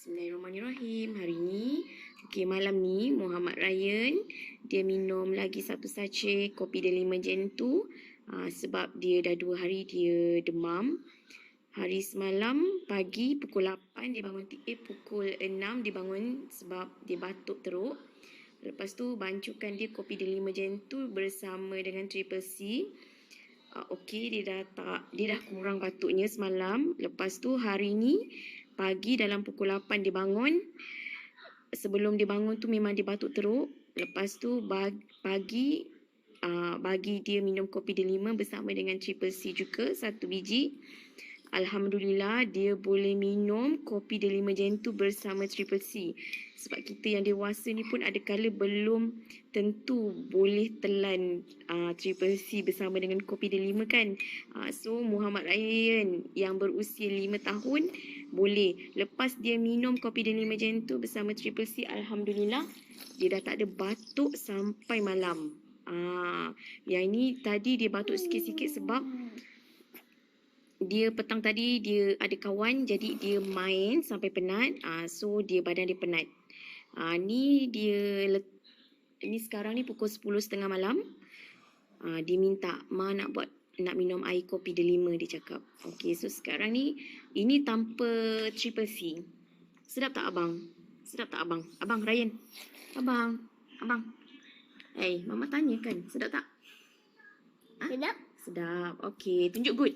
Bismillahirrahmanirrahim. Hari ni, malam ni Muhammad Ryan dia minum lagi satu sachet kopi delima gentu sebab dia dah 2 hari dia demam. Hari semalam pagi pukul 8 dia bangun pukul 6 dia bangun sebab dia batuk teruk. Lepas tu bancukan dia kopi delima gentu bersama dengan Triple C. Okey, dia dah kurang batuknya semalam. Lepas tu hari ni pagi dalam pukul 8 dia bangun. Sebelum dia bangun tu memang dia batuk teruk. Lepas tu bagi dia minum kopi delima bersama dengan Triple C juga 1 biji. Alhamdulillah dia boleh minum kopi delima gentu bersama Triple C. Sebab kita yang dewasa ni pun ada kala belum tentu boleh telan Triple C bersama dengan kopi delima kan. So Muhammad Ryan yang berusia 5 tahun boleh. Lepas dia minum kopi delima gentu bersama Triple C, Alhamdulillah dia dah tak ada batuk sampai malam. Yang ini tadi dia batuk sikit-sikit sebab dia petang tadi dia ada kawan jadi dia main sampai penat. So dia badan dia penat. Ni sekarang ni pukul 10.30 malam. Dia minta nak minum air kopi delima dia cakap. Okey, so sekarang ni ini tanpa Triple C. Sedap tak abang? Sedap tak abang? Abang Ryan. Abang. Mama tanya kan, sedap tak? Sedap. Sedap. Okey, tunjuk good.